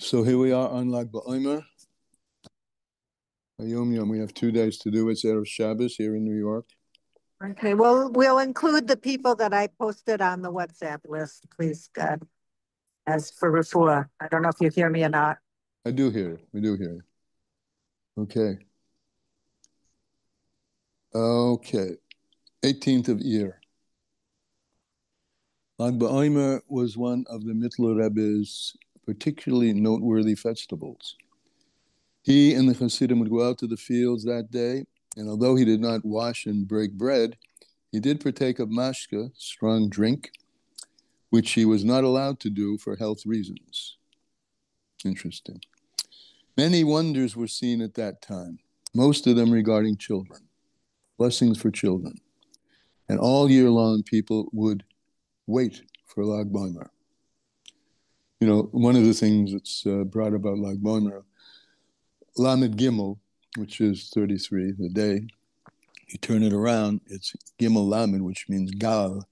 So here we are on Lag BaOmer. Yom Yom. We have 2 days to do it. It's Erev Shabbos here in New York. Okay, well, we'll include the people that I posted on the WhatsApp list, please, God, as for refuah. I don't know if you hear me or not. I do hear you. We do hear you. Okay. Okay. 18th of Iyar. Lag BaOmer was one of the Mittler Rebbe's particularly noteworthy festivals. He and the Hasidim would go out to the fields that day, and although he did not wash and break bread, he did partake of mashka, strong drink, which he was not allowed to do for health reasons. Interesting. Many wonders were seen at that time, most of them regarding children, blessings for children. And all year long, people would wait for Lag BaOmer. You know, one of the things that's brought about Lag BaOmer, Lamed Gimel, which is 33, the day, you turn it around, it's Gimel Lamed, which means Gal,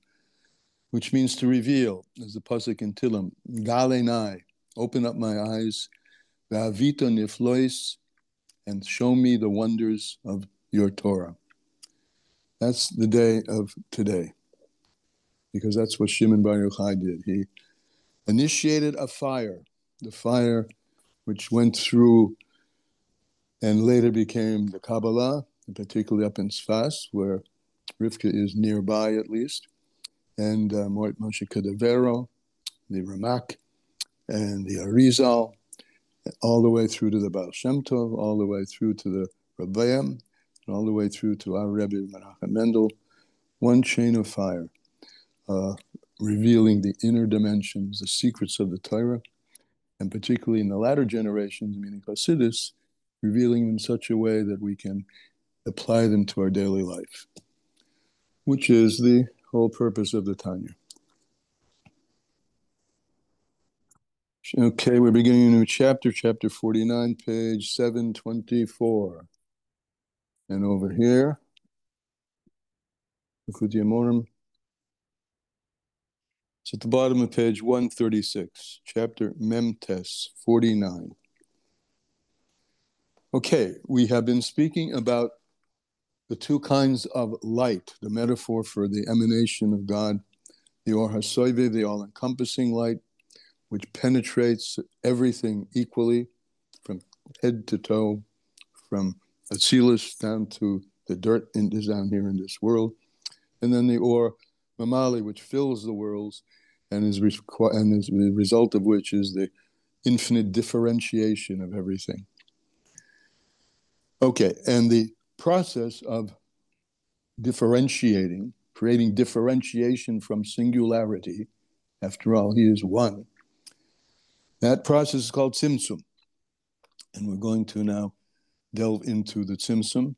which means to reveal, as the pasuk in Tillim, Gal Einai, open up my eyes, V'avito niflois, and show me the wonders of your Torah. That's the day of today, because that's what Shimon Bar Yochai did. He initiated a fire, the fire which went through and later became the Kabbalah, and particularly up in Sfas, where Rivka is nearby at least, and Moshe Kadavero, the Ramak, and the Arizal, all the way through to the Baal Shem Tov, all the way through to the Rebbeim, and all the way through to our Rebbe Menachem Mendel, one chain of fire, revealing the inner dimensions, the secrets of the Torah, and particularly in the latter generations, meaning Hasidus, revealing them in such a way that we can apply them to our daily life, which is the whole purpose of the Tanya. Okay, we're beginning a new chapter, chapter 49, page 724. And over here, it's at the bottom of page 136, chapter Memtes 49. Okay, we have been speaking about the two kinds of light, the metaphor for the emanation of God, the Or HaSoive, the all-encompassing light, which penetrates everything equally, from head to toe, from Atzilus down to the dirt down here in this world, and then the Or Mamali, which fills the worlds, and is the result of which is the infinite differentiation of everything. Okay, and the process of differentiating, creating differentiation from singularity, after all, he is one, that process is called Tzimtzum. And we're going to now delve into the Tzimtzum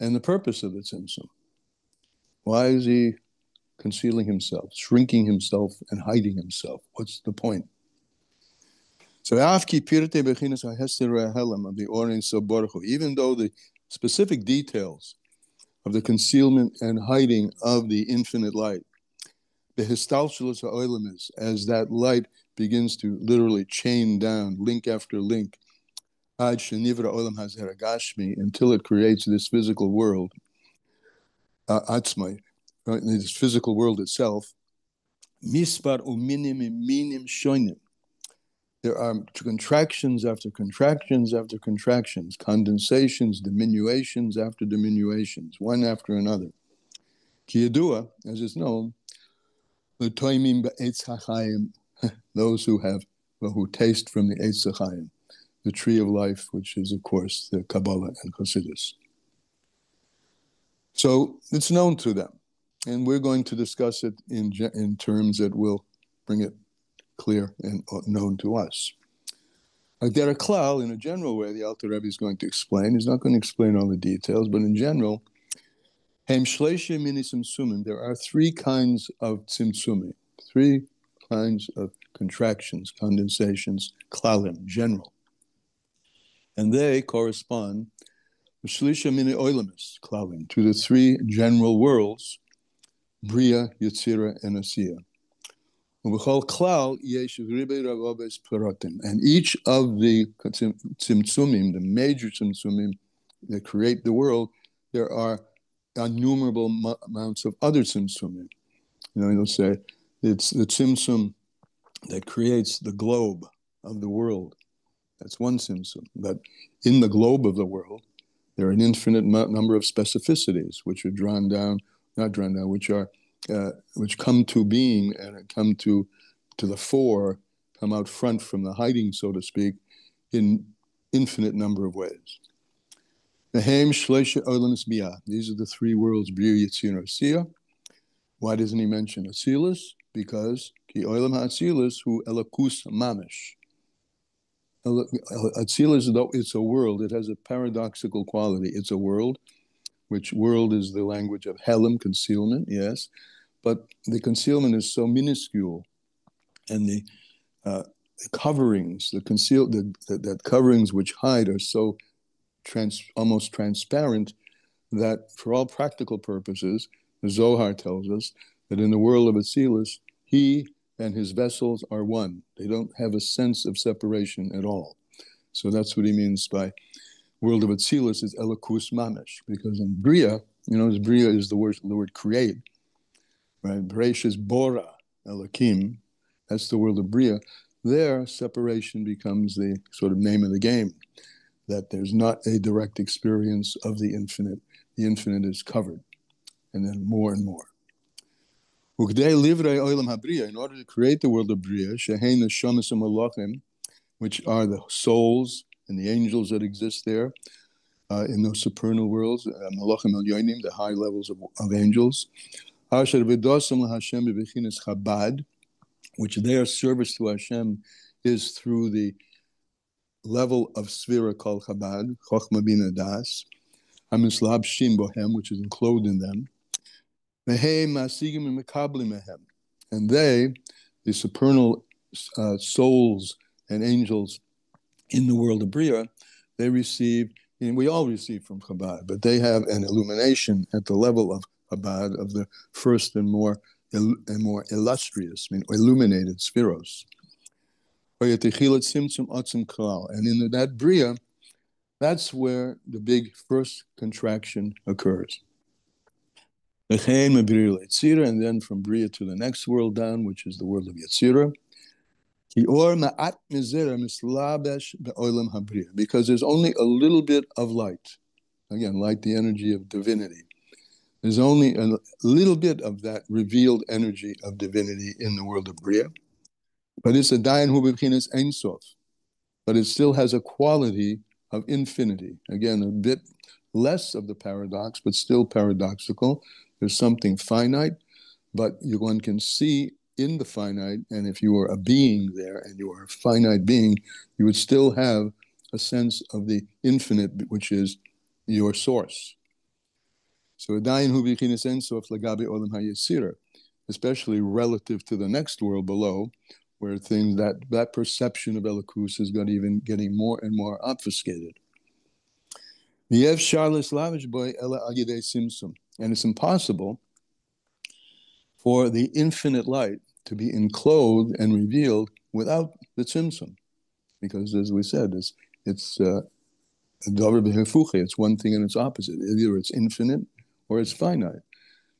and the purpose of the Tzimtzum. Why is he concealing himself, shrinking himself, and hiding himself? What's the point? So, even though the specific details of the concealment and hiding of the infinite light, the histalshelus ha'olam is, as that light begins to literally chain down, link after link, ad shenivra olam hazeh gashmi, until it creates this physical world, atzmai, right, this physical world itself, mispar uminim minim shonim. There are contractions after contractions after contractions, condensations, diminutions after diminutions, one after another. Ki yadua, as is known, l'toimim ba'etz hachayim, those who taste from the Eitz HaChaim, the tree of life, which is, of course, the Kabbalah and Chassidus. So it's known to them, and we're going to discuss it in terms that will bring it clear and known to us. Like there are klal, in a general way, the Alter Rebbe is going to explain. He's not going to explain all the details, but in general, there are three kinds of tzimtzumi, three kinds of contractions, condensations, klalim, general. And they correspond to the three general worlds, Bria, Yetzira, and Asiya. And each of the tzimtzumim, the major tzimtzumim that create the world, there are innumerable amounts of other tzimtzumim. You'll say it's the tzimtzum that creates the globe of the world. That's one tzimtzum. But in the globe of the world, there are an infinite number of specificities which are which come to being and come to the fore, come out front from the hiding, so to speak, in infinite number of ways. These are the three worlds, Bria, Yetzirah, Asiya. Why doesn't he mention Atzilus? Because ki olam ha'atzilus hu elakus mamish. Atzilus, though it's a world, it has a paradoxical quality. It's a world, which world is the language of helm, concealment, yes, but the concealment is so minuscule, and the coverings, that coverings which hide are so almost transparent that for all practical purposes, the Zohar tells us that in the world of Atzilus, he and his vessels are one. They don't have a sense of separation at all. So that's what he means by world of Atzilus is Elokus Mamish, because in Bria, Bria is the word create, right? Beresh is Bora, Elokim, that's the world of Bria. There, separation becomes the sort of name of the game, that there's not a direct experience of the infinite. The infinite is covered, and then more and more. In order to create the world of Bria, which are the souls and the angels that exist there in those supernal worlds, the high levels of angels, which their service to Hashem is through the level of Svira called Chabad, Chochma Bina Das, Hamislabshim Bohem, which is enclosed in them. And they, the supernal souls and angels in the world of Bria, they receive, and we all receive from Chabad, but they have an illumination at the level of Chabad, of the first and more illustrious, illuminated spheros. And in that Bria, that's where the big first contraction occurs. And then from Bria to the next world down, which is the world of Yetzirah. Because there's only a little bit of light. Again, light, the energy of divinity. There's only a little bit of that revealed energy of divinity in the world of Bria. But it's a dayan hu b'chinas ein sof. But it still has a quality of infinity. Again, a bit less of the paradox, but still paradoxical. There's something finite, but one can see in the finite, and if you were a being there and you are a finite being, you would still have a sense of the infinite, which is your source. So, especially relative to the next world below, where things that perception of Elokus is getting more and more obfuscated. And it's impossible for the infinite light to be enclosed and revealed without the tzimtzum. Because as we said, it's one thing and its opposite. Either it's infinite or it's finite.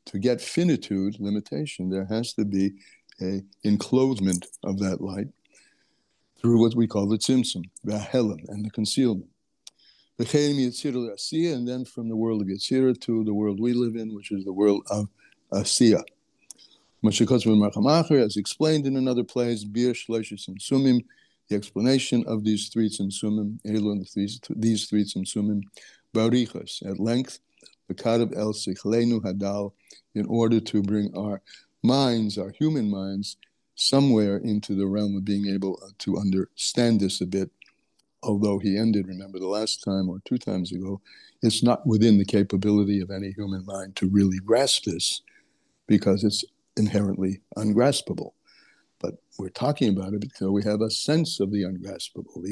To get finitude, limitation, there has to be a enclosement of that light through what we call the tzimtzum, the helm, and the concealment. And then from the world of Yetzirah to the world we live in, which is the world of Asiya. As explained in another place, the explanation of these three tzimtzumim, these three tzimtzumim, barichas, at length, b'kadav el sichlenu hadal, in order to bring our minds, our human minds, somewhere into the realm of being able to understand this a bit. Although he ended, remember the last time or two times ago, it's not within the capability of any human mind to really grasp this because it's inherently ungraspable. But we're talking about it because we have a sense of the ungraspable,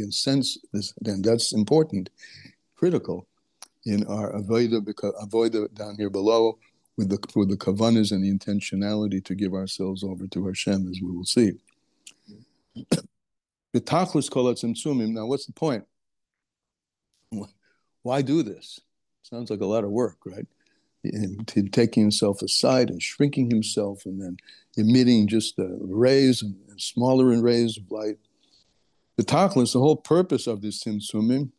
and that's important, critical in our avoida, because avoida down here below, with the kavanas and the intentionality to give ourselves over to Hashem, as we will see. Now, what's the point? Why do this? Sounds like a lot of work, right? And taking himself aside and shrinking himself and then emitting just rays and smaller rays of light. The whole purpose of this tzimtzumim,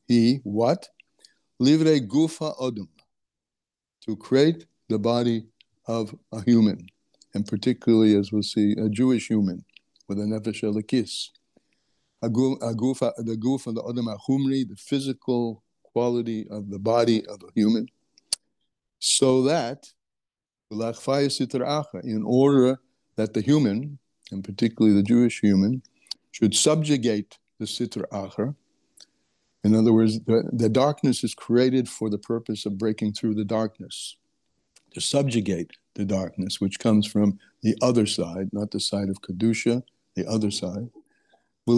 what? Livrei gufa odom, to create the body of a human, and particularly, as we'll see, a Jewish human with a nefesh elokis. The guf of the odom hachumri, the physical quality of the body of a human, so that in order that the human, and particularly the Jewish human, should subjugate the sitra achar. In other words, the darkness is created for the purpose of breaking through the darkness, to subjugate the darkness, which comes from the other side, not the side of Kedusha, the other side. In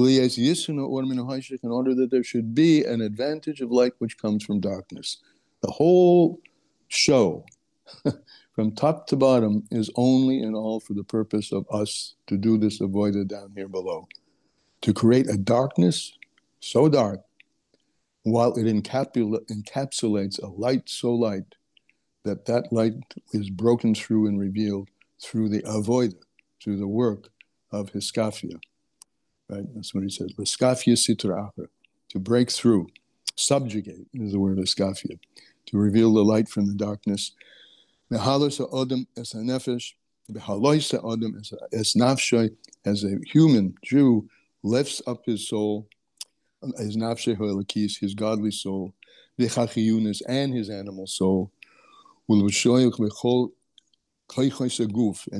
order that there should be an advantage of light which comes from darkness. The whole show, from top to bottom, is only and all for the purpose of us to do this avoida down here below, to create a darkness so dark, while it encapsulates a light so light, that light is broken through and revealed through the avoida, through the work of hiskafia. Right? That's what he says. Hiskafia sitra achar, to break through, subjugate is the word hiskafia, to reveal the light from the darkness. As a human Jew lifts up his soul, his nafshe ha'elokis, his godly soul, and his animal soul, and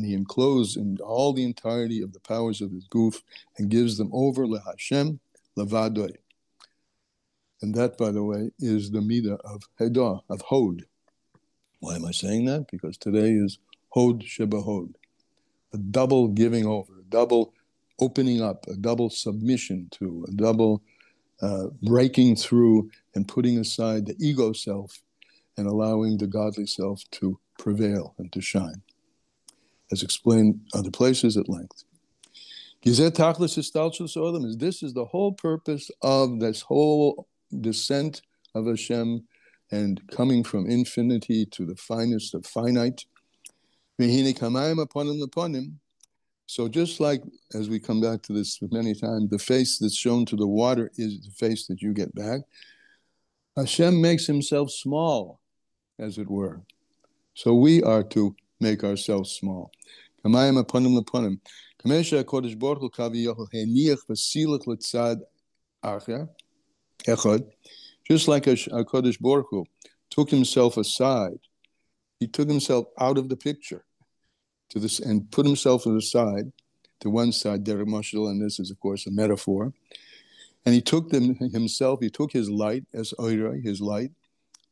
he encloses in all the entirety of the powers of his guf and gives them over leHashem levadoy. And that, by the way, is the midah of Hedah, of Hod. Why am I saying that? Because today is Hod Sheba Hod, a double giving over, a double opening up, a double submission to, a double breaking through and putting aside the ego self and allowing the godly self to prevail and to shine, as explained other places at length. This is the whole purpose of this whole descent of Hashem and coming from infinity to the finest of finite. So just like, as we come back to this many times, the face that's shown to the water is the face that you get back. Hashem makes himself small, as it were. So we are to make ourselves small. Just like HaKadosh Baruch Hu took himself aside, he took himself out of the picture to this and put himself to the side, to one side, Derek Marshall, and this is, of course, a metaphor. And he took himself, he took his light, as Iyar, his light,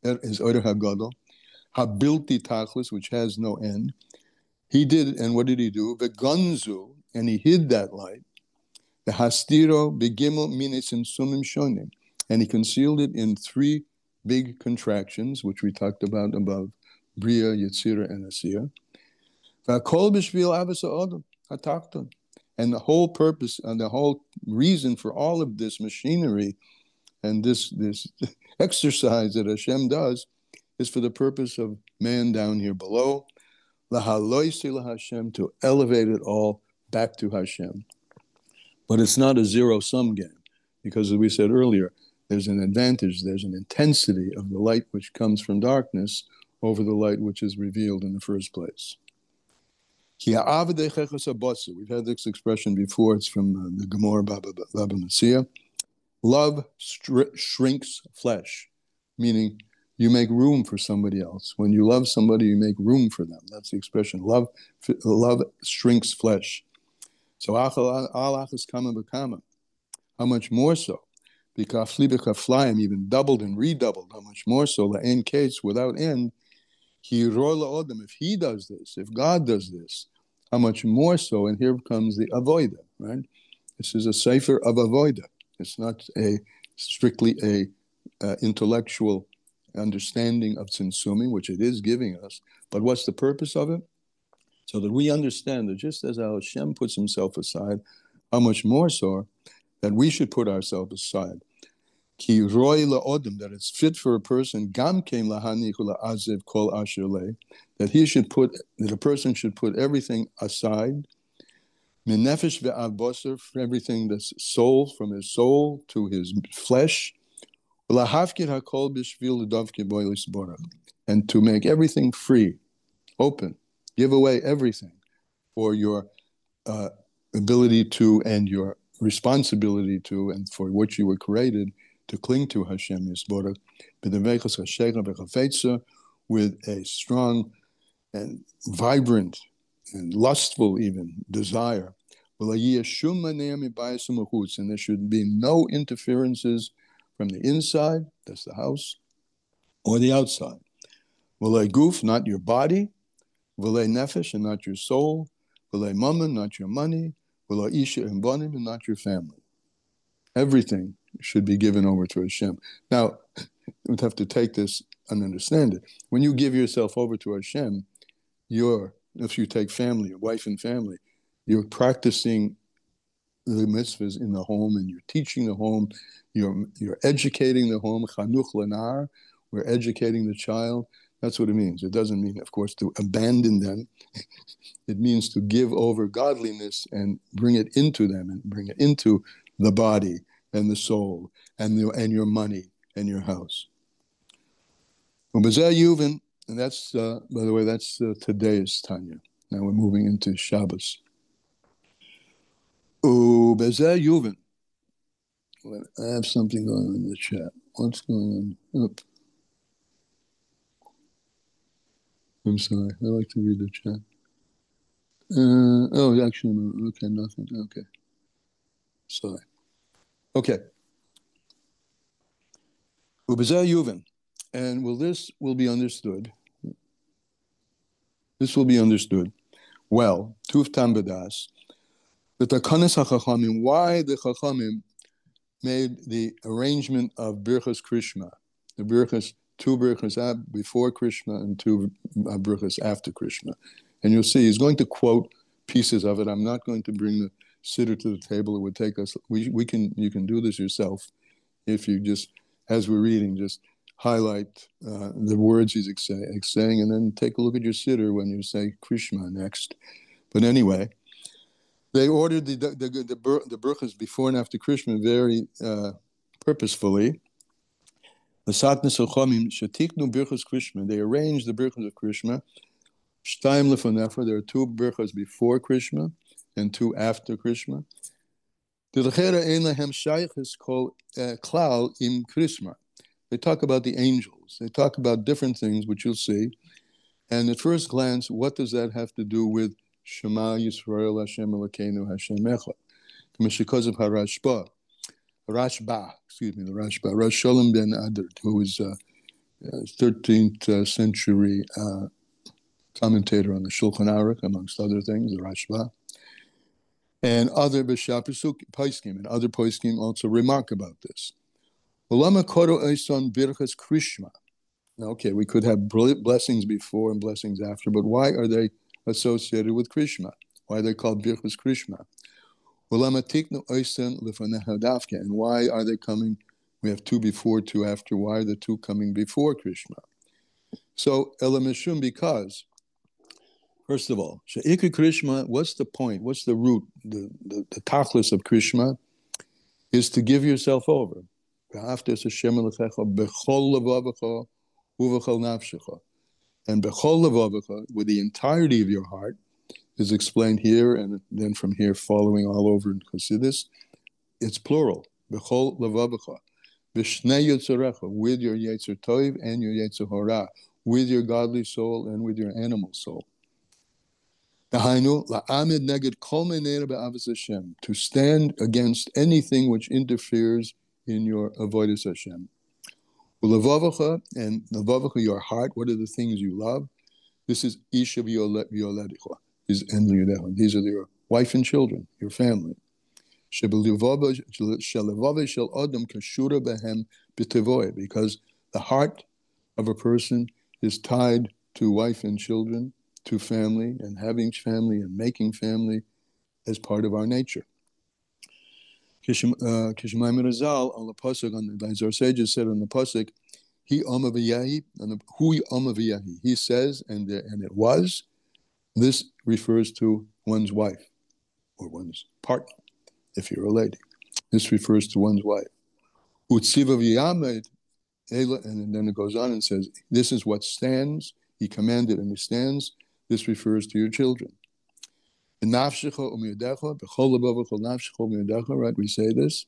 his Iyar HaGadol, Habilti Tachlis, which has no end. He did, and what did he do? Veganzu, and he hid that light. The Hastiro Begimel Minisim Sumim Shonim, and he concealed it in three big contractions, which we talked about above, Bria, Yetzira, and Asiyah. V'akol b'shvil avasa odom hatakton. And the whole purpose and the whole reason for all of this machinery and this exercise that Hashem does is for the purpose of man down here below, lahaloisi laHashem, to elevate it all back to Hashem. But it's not a zero-sum game, because as we said earlier, there's an advantage, there's an intensity of the light which comes from darkness over the light which is revealed in the first place. We've had this expression before, it's from the Gemara Baba Metzia. Love shrinks flesh, meaning you make room for somebody else. When you love somebody, you make room for them. That's the expression. Love shrinks flesh. So how much more so? Because even doubled and redoubled. How much more so? The end case without end. If he does this, if God does this, how much more so? And here comes the avoida, right? This is a sefer of avoida. It's not strictly a intellectual understanding of tzimtzumim, which it is giving us. But what's the purpose of it? So that we understand that just as Hashem puts himself aside, how much more so that we should put ourselves aside. Ki roi la'odem, that it's fit for a person, gam kein lahanichu la'azev kol asher le, that a person should put everything aside, min nefesh ve'av basar, for everything that's soul, from his soul to his flesh, lahafkir hakol b'shvil l'davke boi l'sborach, and to make everything free, open, give away everything for your ability to, and your responsibility to, and for which you were created, to cling to Hashem Yisborach, with a strong and vibrant and lustful even desire. And there should be no interferences from the inside, that's the house, or the outside. Guf, not your body, nefesh, and not your soul, mammon, not your money, isha and banim, and not your family. Everything should be given over to Hashem. Now, you have to take this and understand it. When you give yourself over to Hashem, if you take family, your wife and family, you're practicing the mitzvahs in the home, and you're teaching the home, you're educating the home, chanuch lenar, we're educating the child. That's what it means. It doesn't mean, of course, to abandon them. It means to give over godliness and bring it into them, and bring it into the body and the soul and your money and your house. And that's, by the way, that's today's Tanya. Now we're moving into Shabbos. I have something going on in the chat. What's going on? Oop. I'm sorry. I like to read the chat. Actually, no. Okay, nothing. Okay. Sorry. Okay. And this will be understood. This will be understood well. Tuf Tambadas. The Takanas HaChachamim, why the Chachamim made the arrangement of Birchas Krishma, the Birchas, two Birchas before Krishma and two Birchas after Krishma. And you'll see, he's going to quote pieces of it. I'm not going to bring the siddur to the table. It would take us, you can do this yourself. If you just, as we're reading, just highlight the words he's saying, and then take a look at your siddur when you say Krishma next. But anyway, they ordered the Birchas before and after Krishma very purposefully. The Satnas Chachamim shetiknu Birchas Krishma. They arranged the Birchas of Krishma. Shtaim lefanefa. There are two Birchas before Krishma and two after Krishma. They talk about the angels. They talk about different things, which you'll see. And at first glance, what does that have to do with Shema Yisrael Hashem Elokeinu Hashem Echad? Because of the Rashba, Rosh Sholem ben Adert, who was a 13th century commentator on the Shulchan Aruch, amongst other things, the Rashba. And other B'Shapir Poskim, and other Poskim also remark about this. Now, okay, we could have blessings before and blessings after, but why are they associated with Krishma? Why are they called Birchas Krishma? And why are they coming? We have two before, two after. Why are the two coming before Krishma? So, Elamishum, because, first of all, She'ikri Krishma, what's the point? What's the root? The tachlis of Krishma is to give yourself over. And bechol levavecha, with the entirety of your heart, is explained here, and then from here following all over in Chassidus. It's plural. Bechol levavecha. B'shnei yetzerecha, with your yetzer tov and your yetzer hara, with your godly soul and with your animal soul. To stand against anything which interferes in your avodas Hashem. And levavecha, your heart, what are the things you love? This is isha v'yoledecha. These are your wife and children, your family. Because the heart of a person is tied to wife and children, to family, and having family and making family as part of our nature. Kishmayim Razal on the pasuk, as our sages said on the pasuk, he Amaviyahi, and Hui Amaviyahi. He says, and it was. This refers to one's wife or one's partner, if you're a lady. This refers to one's wife. Utziva v'yamed, and then it goes on and says, this is what stands. He commanded and it stands. This refers to your children. Right? We say this.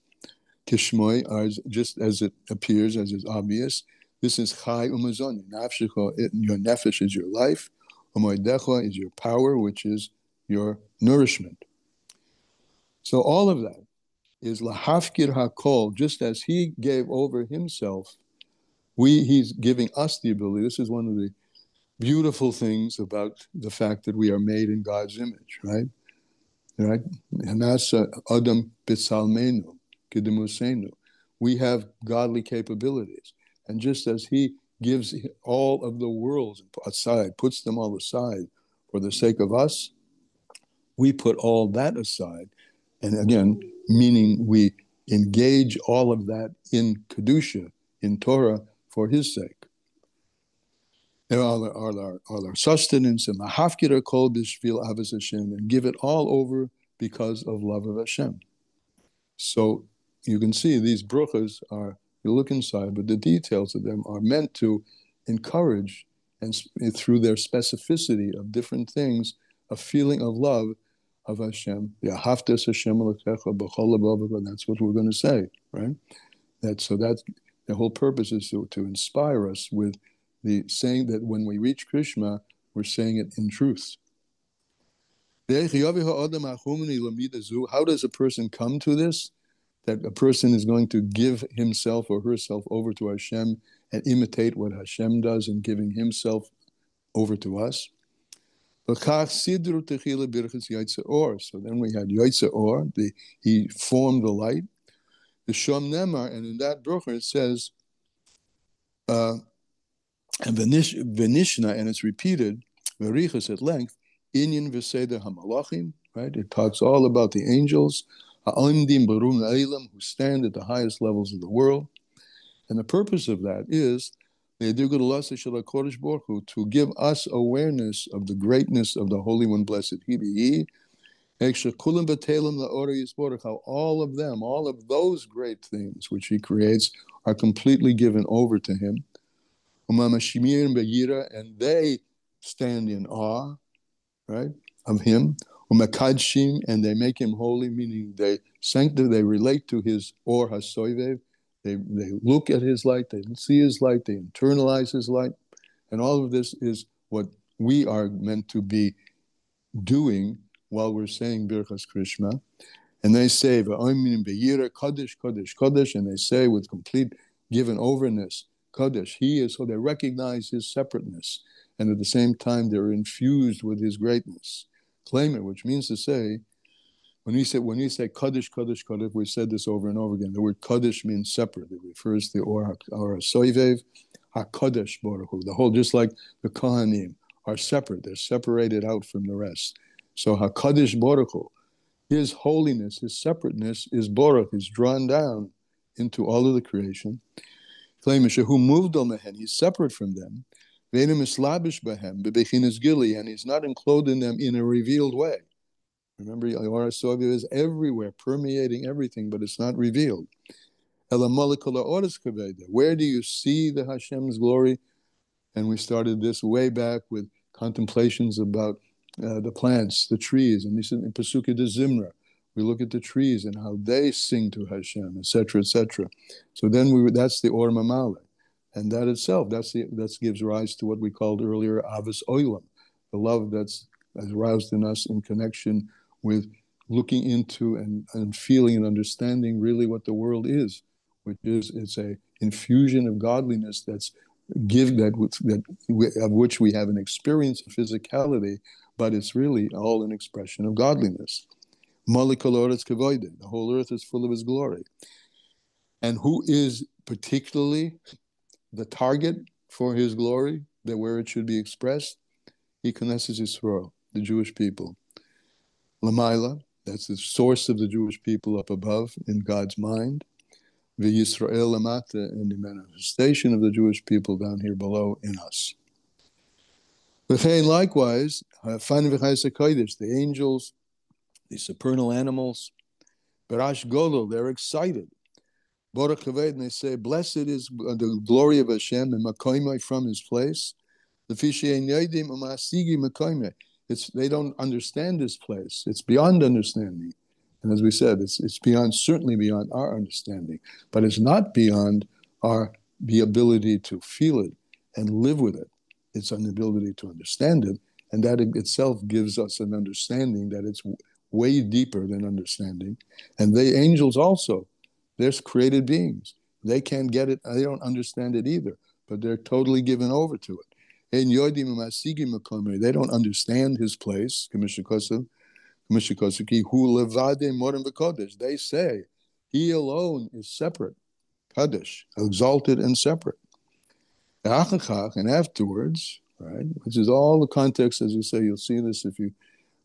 Kishmoy, just as it appears, as is obvious. This is chai umazon. Your nefesh is your life. Umoidecha is your power, which is your nourishment. So all of that is lahafkir hakol, just as he gave over himself. He's giving us the ability. This is one of the beautiful things about the fact that we are made in God's image, right? Right? Hanasa Adam Bitsalmenu, Kidemusenu. We have godly capabilities. And just as he gives all of the worlds aside, puts them all aside for the sake of us, we put all that aside. And again, meaning we engage all of that in Kedusha, in Torah, for his sake. All our sustenance and the hafkira kol b'shvil avos Hashem, and give it all over because of love of Hashem. So you can see these bruchas are, you look inside, but the details of them are meant to encourage, and through their specificity of different things, a feeling of love of Hashem. Yahaftes Hashem alekecha b'chol levavecha. That's what we're going to say, right? That's the whole purpose is to inspire us with the saying that when we reach Krishna, we're saying it in truth. How does a person come to this? That a person is going to give himself or herself over to Hashem and imitate what Hashem does in giving himself over to us. So then we had Yaitse Or, he formed the light. The Shom Nemar, and in that bracha it says, and Venishna, and it's repeated, Verichas at length, Inyan Veseda Hamalachim, right? It talks all about the angels, Ha'oimdim Barum Eilam, who stand at the highest levels of the world. And the purpose of that is to give us awareness of the greatness of the Holy One, blessed He be. How all of them, all of those great things which He creates are completely given over to Him. And they stand in awe, right, of Him. And they make Him holy, meaning they relate to His Or HaSoivev. They look at His light, they see His light, they internalize His light. And all of this is what we are meant to be doing while we're saying Birchas Krishma. And they say, Kaddish, Kaddish, Kaddish, and they say with complete given overness, Kaddish, He is, so they recognize His separateness. And at the same time, they're infused with His greatness. Claim it, which means to say, when you say Kaddish, Kaddish, Kaddish, we said this over and over again. The word Kaddish means separate. It refers to Or HaSoivev, HaKaddish Baruch Hu. The whole, just like the Kohanim are separate. They're separated out from the rest. So HaKaddish Baruch Hu, His holiness, His separateness is Baruch, is drawn down into all of the creation. Claim who moved on the hen, He's separate from them. And He's not enclosed in them in a revealed way. Remember, Iyar is everywhere, permeating everything, but it's not revealed. Where do you see the Hashem's glory? And we started this way back with contemplations about the plants, the trees, and this in Pesuke de Zimra. We look at the trees and how they sing to Hashem, etc., etc. So then that's the Or Mamale. And that itself, that gives rise to what we called earlier Avos Olam, the love that's aroused in us in connection with looking into and feeling and understanding really what the world is, which is it's a infusion of godliness of which we have an experience of physicality, but it's really all an expression of godliness. The whole earth is full of His glory. And who is particularly the target for his glory, that where it should be expressed, he knesses Yisrael, the Jewish people. Lamaila, that's the source of the Jewish people up above in God's mind. V'Yisrael lamata, and the manifestation of the Jewish people down here below in us. Likewise, the angels, the supernal animals, Barash Godol, they're excited. Baruch Kaved, and they say, blessed is the glory of Hashem and Makoimai from his place. They don't understand this place. It's beyond understanding. And as we said, it's beyond, certainly beyond our understanding, but it's not beyond the ability to feel it and live with it. It's an ability to understand it, and that itself gives us an understanding that it's way deeper than understanding. And angels also, they're created beings. They can't get it, they don't understand it either, but they're totally given over to it. They don't understand his place. They say he alone is separate, Kaddish, exalted and separate. And afterwards, right, which is all the context, as you say, you'll see this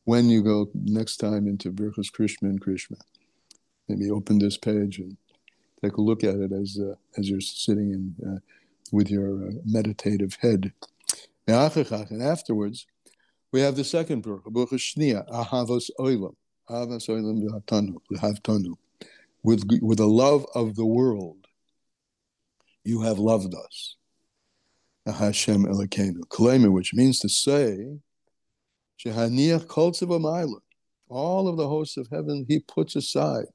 when you go next time into Birchas Krishma and Krishma. Maybe open this page and take a look at it as you're sitting in with your meditative head. And afterwards, we have the second Birchas Shnia, Ahavos Olam, Ahavos Olam v'Havtanu, with the love of the world. You have loved us. Hashem Elokeinu, Kalema, which means to say, Shehaniach Kol Tzivah all of the hosts of heaven, he puts aside.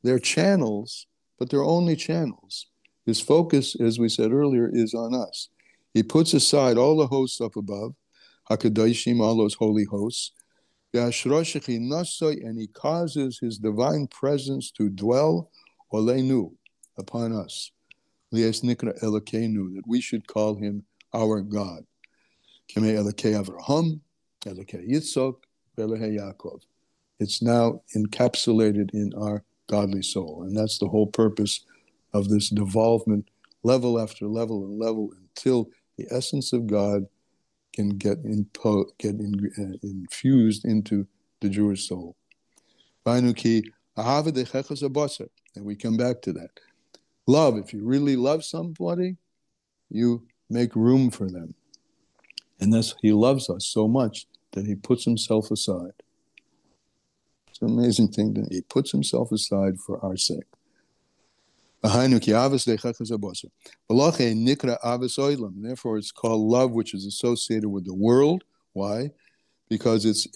They're channels, but they're only channels. His focus, as we said earlier, is on us. He puts aside all the hosts up above, HaKadoshim, all those holy hosts, and he causes his divine presence to dwell Oleinu, upon us. Lies Nikra Elokeinu, that we should call him our God. Kemei Elokei Avraham, Elokei Yitzchak, Elokei Yaakov. It's now encapsulated in our godly soul. And that's the whole purpose of this devolvement, level after level and level, until the essence of God can get infused into the Jewish soul. And we come back to that. Love, if you really love somebody, you make room for them. And thus he loves us so much that he puts himself aside. It's an amazing thing that he puts himself aside for our sake. Therefore, it's called love, which is associated with the world. Why? Because it's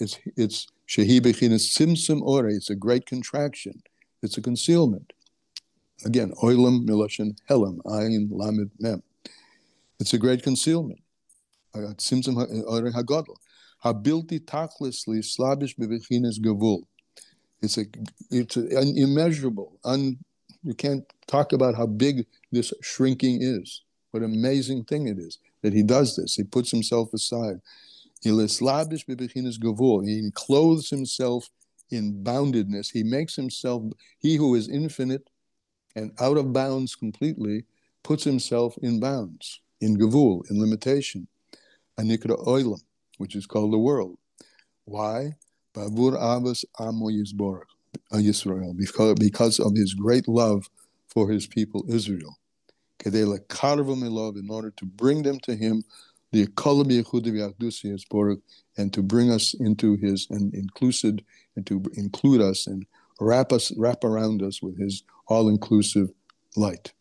shehi bechinas simsim ore. It's a great contraction. It's a concealment. Again, oilam miloshin helam ayin lamed mem. It's a great concealment. Simsim ore hagadol habilti tachlisli slabish bechinas gavul. It's immeasurable. You can't talk about how big this shrinking is. What an amazing thing it is that he does this. He puts himself aside. He clothes himself in boundedness. He makes himself, he who is infinite and out of bounds completely, puts himself in bounds, in gavul, in limitation. Anikra oilam, which is called the world. Why? Bavur avos amo yisborach. Yisrael, because of his great love for his people Israel, in order to bring them to him, and to bring us into his and to include us and wrap around us with his all-inclusive light.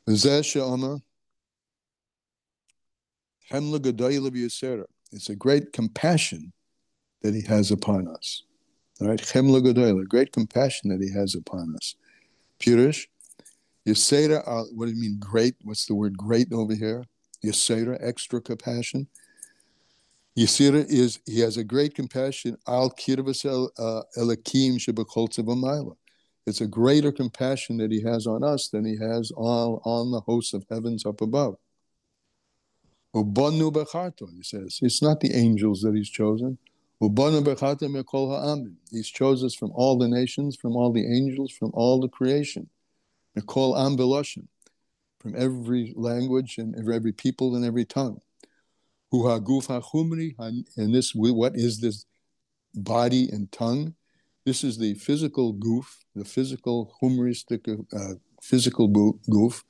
It's a great compassion that he has upon us. All right, Chemla Godoyla, great compassion that he has upon us. Purish, Yesera, what do you mean great? What's the word great over here? Yesera, extra compassion. Yesera is, he has a great compassion. Al kirvas elakim shebakol tzevamayla. It's a greater compassion that he has on us than he has on the hosts of heavens up above. Ubanu becharto, he says. It's not the angels that he's chosen. He's chosen us from all the nations, from all the angels, from all the creation. For from every language and every people and every tongue. Hu haguf hachumri, and this, what is this body and tongue? This is the physical goof, the physical humoristic physical goof,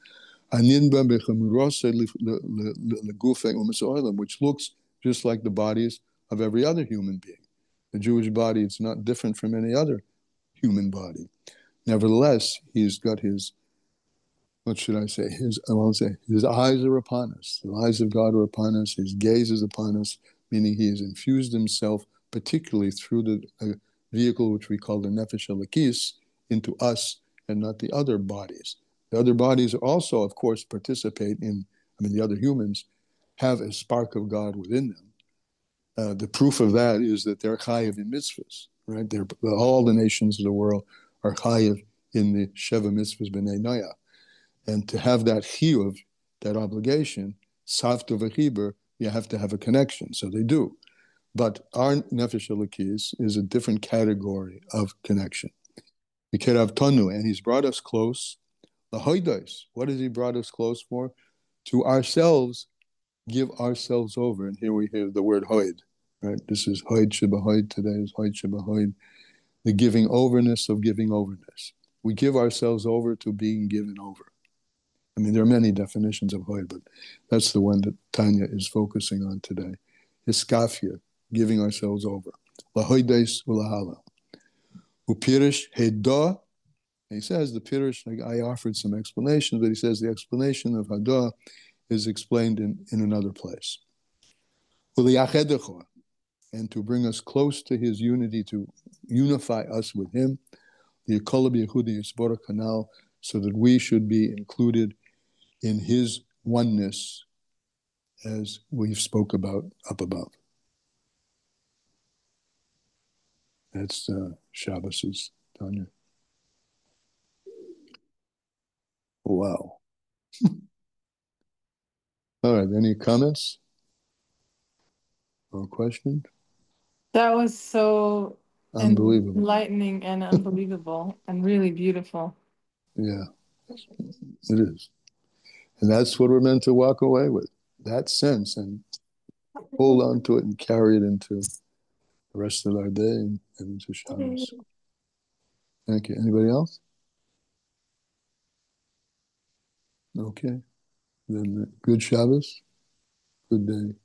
which looks just like the bodies of every other human being. The Jewish body is not different from any other human body. Nevertheless, he's got his, what should I say? His eyes are upon us. The eyes of God are upon us. His gaze is upon us, meaning he has infused himself, particularly through the vehicle which we call the Nefesh Elokis, into us and not the other bodies. The other bodies also, of course, participate in, the other humans have a spark of God within them. The proof of that is that they're chayiv in mitzvahs, right? All the nations of the world are chayiv in the Sheva mitzvahs b'nei Noah. And to have that chiyuv, that obligation, savta v'chiber, you have to have a connection. So they do. But our Nefesh Elokis is a different category of connection. Mikerav Tanu, and he's brought us close. The Hoidos, what has he brought us close for? To ourselves, give ourselves over. And here we hear the word Hoid, right? This is Hoid Sheba today is Hoid Sheba the giving overness of giving overness. We give ourselves over to being given over. There are many definitions of Hoid, but that's the one that Tanya is focusing on today. Hiskafia, giving ourselves over. Lahoides ulahala. Upirish Hedah. He says the Pirish, like I offered some explanations, but he says the explanation of Hadah is explained in another place. And to bring us close to his unity, to unify us with him, the Yekolav Yehudi Yisborah Kanal, so that we should be included in his oneness, as we've spoke about up above. That's Shabbos's, Tanya. Wow. All right, any comments or questions? That was so Unbelievable. enlightening and unbelievable and really beautiful. Yeah, it is. And that's what we're meant to walk away with, that sense, and hold on to it and carry it into the rest of our day and into Shabbos. Thank you. Anybody else? Okay. Then good Shabbos. Good day.